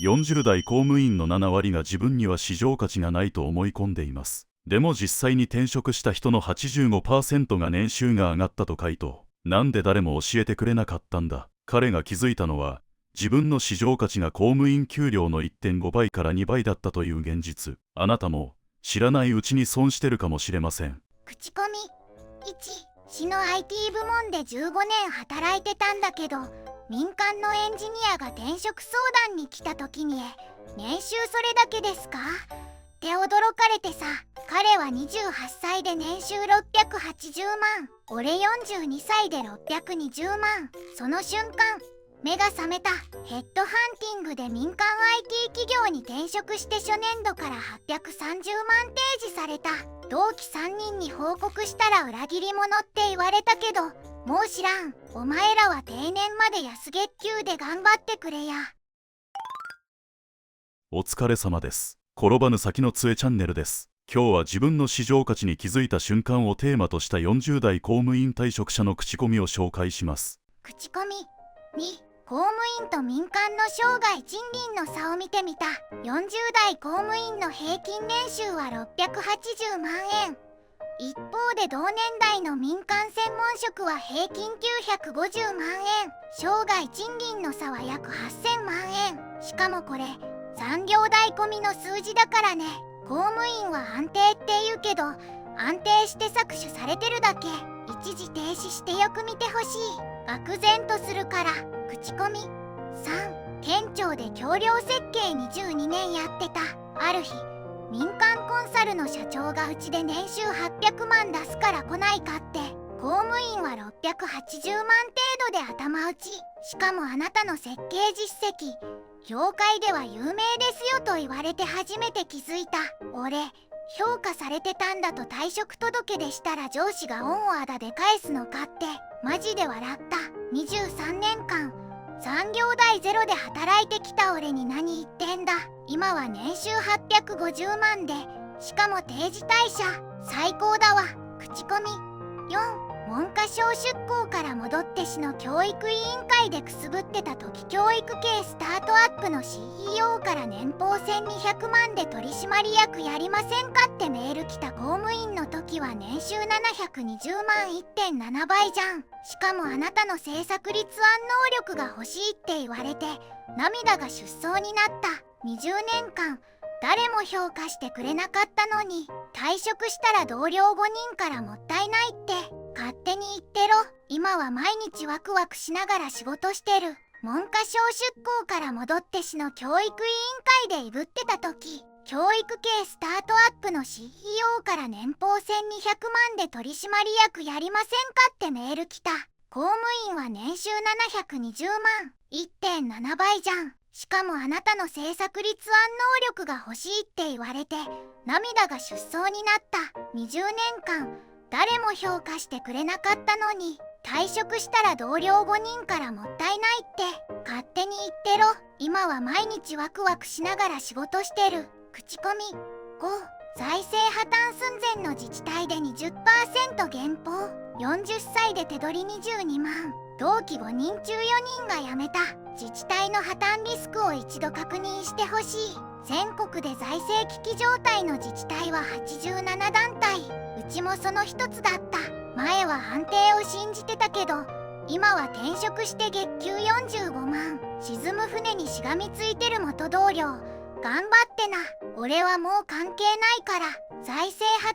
40代公務員の7割が自分には市場価値がないと思い込んでいます。でも実際に転職した人の 85% が年収が上がったと回答。なんで誰も教えてくれなかったんだ。彼が気づいたのは、自分の市場価値が公務員給料の 1.5 倍から2倍だったという現実。あなたも知らないうちに損してるかもしれません。口コミ1、市の IT 部門で15年働いてたんだけど、民間のエンジニアが転職相談に来た時に年収それだけですかって驚かれてさ。彼は28歳で年収680万、俺42歳で620万。その瞬間目が覚めた。ヘッドハンティングで民間 IT 企業に転職して初年度から830万提示された。同期3人に報告したら裏切り者って言われたけど、もう知らん。お前らは定年まで安月給で頑張ってくれや。お疲れ様です。転ばぬ先の杖チャンネルです。今日は自分の市場価値に気づいた瞬間をテーマとした40代公務員退職者の口コミを紹介します。口コミ2、公務員と民間の生涯賃金の差を見てみた。40代公務員の平均年収は680万円。一方で同年代の民間専門職は平均950万円。生涯賃金の差は約8000万円。しかもこれ残業代込みの数字だからね。公務員は安定って言うけど、安定して搾取されてるだけ。一時停止してよく見てほしい。愕然とするから。口コミ3、店長で橋梁設計22年やってた。ある日民間コンサルの社長がうちで年収800万出すから来ないかって。公務員は680万程度で頭打ち。しかもあなたの設計実績業界では有名ですよと言われて初めて気づいた。俺評価されてたんだと退職届でしたら上司が恩をあだで返すのかってマジで笑った。23年間残業代ゼロで働いてきた俺に何言ってんだ。今は年収850万で、しかも定時退社。最高だわ。口コミ4、文科省出向から戻って市の教育委員会でくすぶってた時、教育系スタートアップの CEO から年俸1200万で取締役やりませんかってメール来た。公務員の時は年収720万 1.7 倍じゃん。しかもあなたの政策立案能力が欲しいって言われて涙が出走になった。20年間誰も評価してくれなかったのに、退職したら同僚5人からもったいないって勝手に言ってろ。今は毎日ワクワクしながら仕事してる。文科省出向から戻って市の教育委員会でいぶってた時、教育系スタートアップの CEO から年俸1200万で取締役やりませんかってメール来た。公務員は年収720万 1.7 倍じゃん。しかもあなたの政策立案能力が欲しいって言われて涙が出走になった。20年間誰も評価してくれなかったのに、退職したら同僚5人からもったいないって勝手に言ってろ。今は毎日ワクワクしながら仕事してる。口コミ5、財政破綻寸前の自治体で 20% 減俸。40歳で手取り22万。同期5人中4人が辞めた。自治体の破綻リスクを一度確認してほしい。全国で財政危機状態の自治体は87団体。うちもその一つだった。前は安定を信じてたけど、今は転職して月給45万。沈む船にしがみついてる元同僚、頑張ってな。俺はもう関係ないから。財政破綻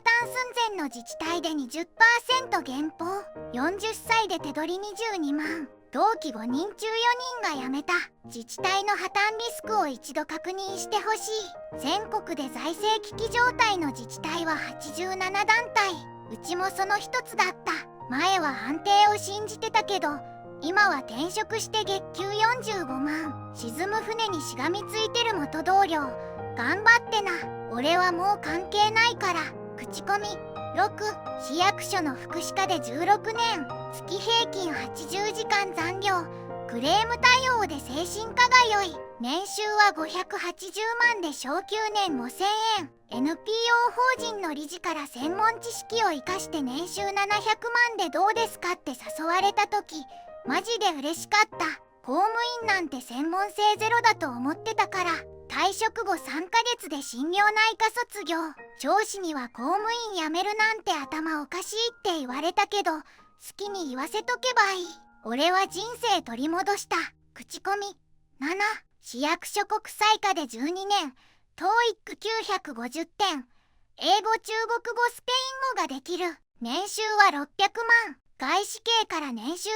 寸前の自治体で 20% 減俸。40歳で手取り22万。同期5人中4人が辞めた。自治体の破綻リスクを一度確認してほしい。全国で財政危機状態の自治体は87団体。うちもその一つだった。前は安定を信じてたけど、今は転職して月給45万。沈む船にしがみついてる元同僚、頑張ってな。俺はもう関係ないから。口コミ6、市役所の福祉課で16年、月平均80時間残業。クレーム対応で精神科通い。年収は580万で昇給年5000円。 NPO 法人の理事から専門知識を生かして年収700万でどうですかって誘われた時、マジで嬉しかった。公務員なんて専門性ゼロだと思ってたから、退職後3ヶ月で心療内科卒業。上司には公務員辞めるなんて頭おかしいって言われたけど、好きに言わせとけばいい。俺は人生取り戻した。口コミ。7、市役所国際科で12年、TOEIC950 点、英語中国語スペイン語ができる。年収は600万。外資系から年収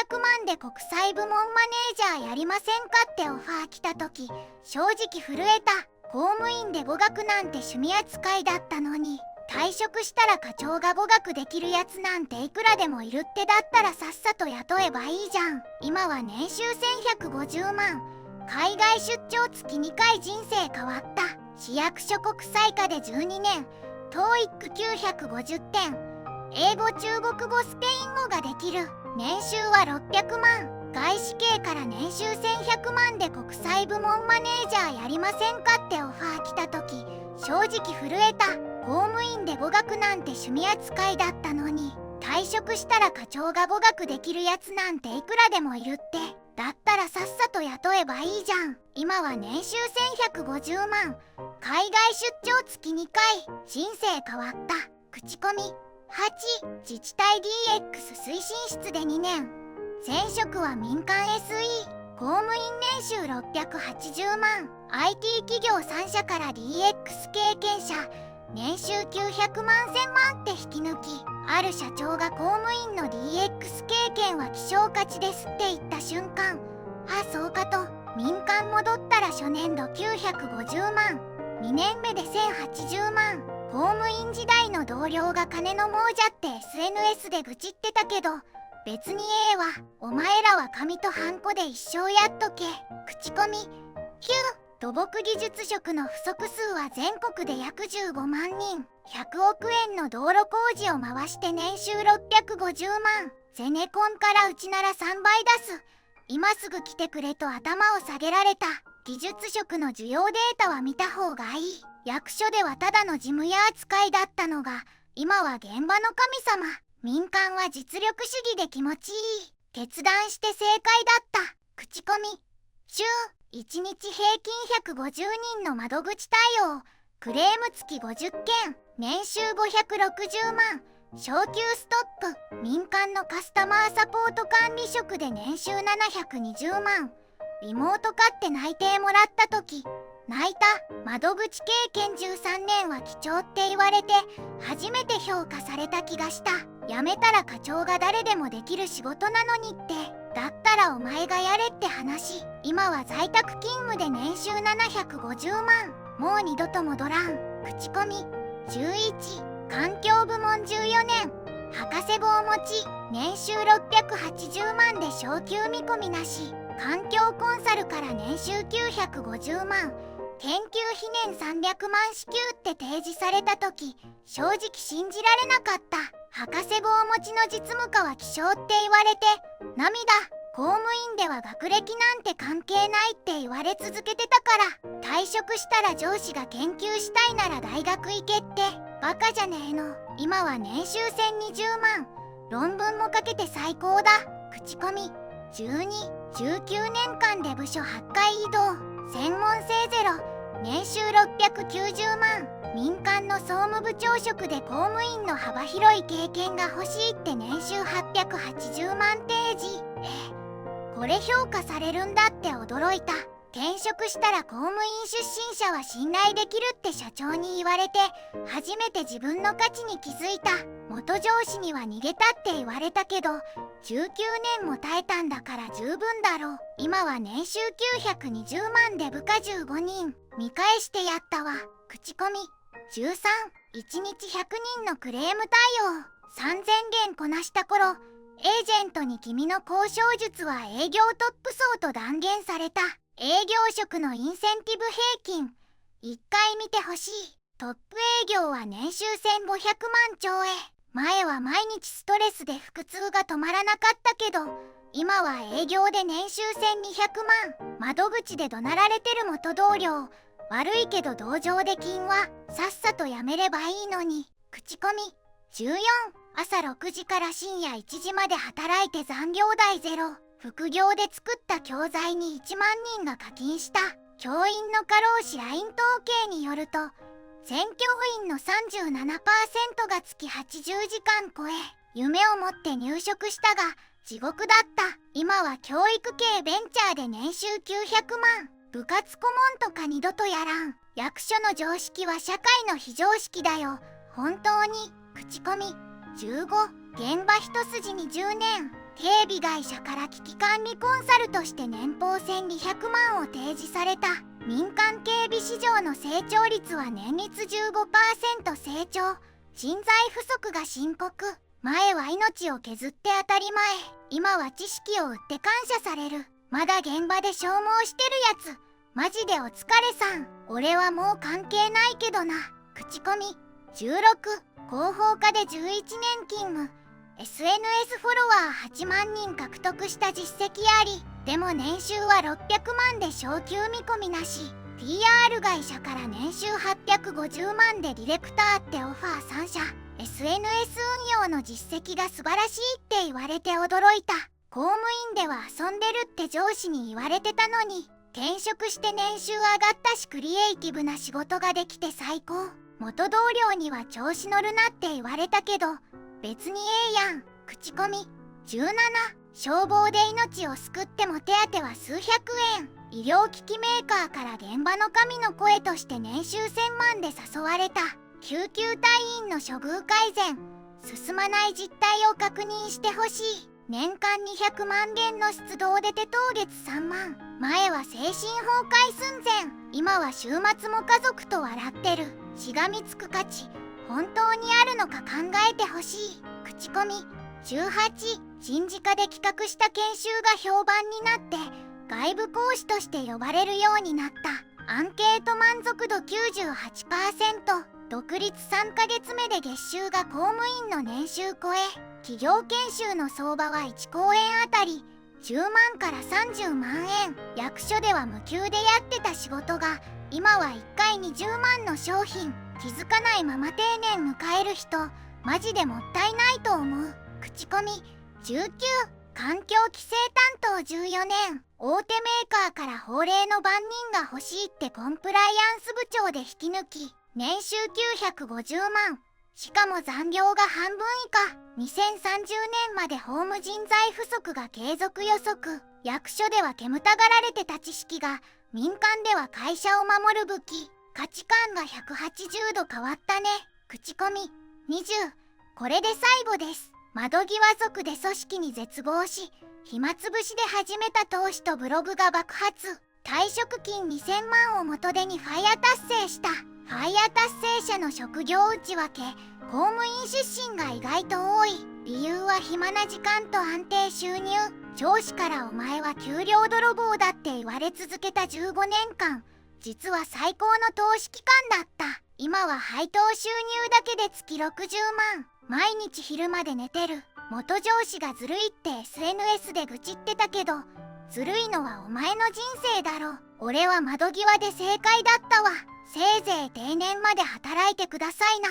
1100万で国際部門マネージャーやりませんかってオファー来た時、正直震えた。公務員で語学なんて趣味扱いだったのに、退職したら課長が語学できるやつなんていくらでもいるって。だったらさっさと雇えばいいじゃん。今は年収1150万。海外出張月2回。人生変わった。市役所国際科で12年、TOEIC950 点、英語中国語スペイン語ができる。年収は600万。外資系から年収1100万で国際部門マネージャーやりませんかってオファー来た時、正直震えた。公務員で語学なんて趣味扱いだったのに、退職したら課長が語学できるやつなんていくらでもいるって。だったらさっさと雇えばいいじゃん。今は年収1150万。海外出張月2回。人生変わった。口コミ。8、自治体 DX 推進室で2年。前職は民間 SE。公務員年収680万。IT 企業3社から DX 経験者。年収900万1000万って引き抜き、ある社長が公務員の DX 経験は希少価値ですって言った瞬間、あ、そうかと。民間戻ったら初年度950万、2年目で1080万。公務員時代の同僚が金の亡者って SNS で愚痴ってたけど、別にええわ。お前らは紙とハンコで一生やっとけ。口コミ。9、土木技術職の不足数は全国で約15万人。100億円の道路工事を回して年収650万。ゼネコンからうちなら3倍出す。今すぐ来てくれと頭を下げられた。技術職の需要データは見た方がいい。役所ではただの事務屋扱いだったのが、今は現場の神様。民間は実力主義で気持ちいい。決断して正解だった。口コミ。週1日平均150人の窓口対応。クレーム付き50件。年収560万。昇給ストップ。民間のカスタマーサポート管理職で年収720万。リモート化って内定もらった時泣いた。窓口経験13年は貴重って言われて初めて評価された気がした。辞めたら課長が誰でもできる仕事なのにって。だったらお前がやれって話。今は在宅勤務で年収750万。もう二度と戻らん。口コミ。11、環境部門14年。博士号持ち。年収680万で昇給見込みなし。環境コンサルから年収950万。研究費年300万支給って提示された時、正直信じられなかった。博士号持ちの実務家は希少って言われて涙。公務員では学歴なんて関係ないって言われ続けてたから、退職したら上司が研究したいなら大学行けってバカじゃねえの。今は年収1020万。論文も書けて最高だ。口コミ。12、19年間で部署8回移動。専門性ゼロ。年収690万。民間の総務部長職で公務員の幅広い経験が欲しいって年収880万提示。これ評価されるんだって驚いた。転職したら公務員出身者は信頼できるって社長に言われて初めて自分の価値に気づいた。元上司には逃げたって言われたけど19年も耐えたんだから十分だろう。今は年収920万で部下15人。見返してやったわ。口コミ。13、1日100人のクレーム対応。3000件こなした頃、エージェントに君の交渉術は営業トップ層と断言された。営業職のインセンティブ平均。1回見てほしい。トップ営業は年収1500万超え。前は毎日ストレスで腹痛が止まらなかったけど、今は営業で年収1200万。窓口で怒鳴られてる元同僚。悪いけど同情で金はさっさとやめればいいのに。口コミ。14、朝6時から深夜1時まで働いて残業代ゼロ。副業で作った教材に1万人が課金した。教員の過労死 LINE 統計によると、全教員の 37% が月80時間超え、夢を持って入職したが地獄だった。今は教育系ベンチャーで年収900万。部活顧問とか二度とやらん。役所の常識は社会の非常識だよ。本当に。口コミ15。現場一筋に10年。警備会社から危機管理コンサルとして年俸1200万を提示された。民間警備市場の成長率は年率 15% 成長。人材不足が深刻。前は命を削って当たり前。今は知識を売って感謝される。まだ現場で消耗してるやつマジでお疲れさん。俺はもう関係ないけどな。口コミ16。広報課で11年勤務。SNS フォロワー8万人獲得した実績あり。でも年収は600万で昇給見込みなし。 PR 会社から年収850万でディレクターってオファー3社。 SNS 運用の実績が素晴らしいって言われて驚いた。公務員では遊んでるって上司に言われてたのに、転職して年収上がったしクリエイティブな仕事ができて最高。元同僚には調子乗るなって言われたけど別にええやん。口コミ17。消防で命を救っても手当は数百円。医療機器メーカーから現場の神の声として年収1000万で誘われた。救急隊員の処遇改善。進まない実態を確認してほしい。年間200万元の出動で手当月3万。前は精神崩壊寸前。今は週末も家族と笑ってる。しがみつく価値本当にあるのか考えてほしい。口コミ18。人事課で企画した研修が評判になって外部講師として呼ばれるようになった。アンケート満足度 98%。独立3ヶ月目で月収が公務員の年収超え。企業研修の相場は1講演あたり10万から30万円。役所では無給でやってた仕事が今は1回20万の商品。気づかないまま定年迎える人マジでもったいないと思う。口コミ19。環境規制担当14年。大手メーカーから法令の番人が欲しいってコンプライアンス部長で引き抜き年収950万。しかも残業が半分以下。2030年まで法務人材不足が継続予測。役所では煙たがられてた知識が民間では会社を守る武器。価値観が180度変わったね。口コミ20。これで最後です。窓際族で組織に絶望し暇つぶしで始めた投資とブログが爆発。退職金2000万を元手にファイヤー達成した。ファイヤー達成者の職業内訳。公務員出身が意外と多い。理由は暇な時間と安定収入。上司からお前は給料泥棒だって言われ続けた15年間。実は最高の投資期間だった。今は配当収入だけで月60万。毎日昼まで寝てる。元上司がずるいって SNS で愚痴ってたけど、ずるいのはお前の人生だろ。俺は窓際で正解だったわ。せいぜい定年まで働いてくださいな。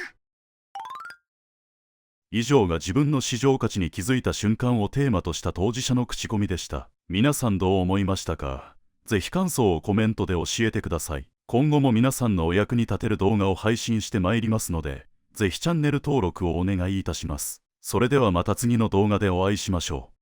以上が自分の市場価値に気づいた瞬間をテーマとした当事者の口コミでした。皆さんどう思いましたか？ぜひ感想をコメントで教えてください。今後も皆さんのお役に立てる動画を配信してまいりますので、ぜひチャンネル登録をお願いいたします。それではまた次の動画でお会いしましょう。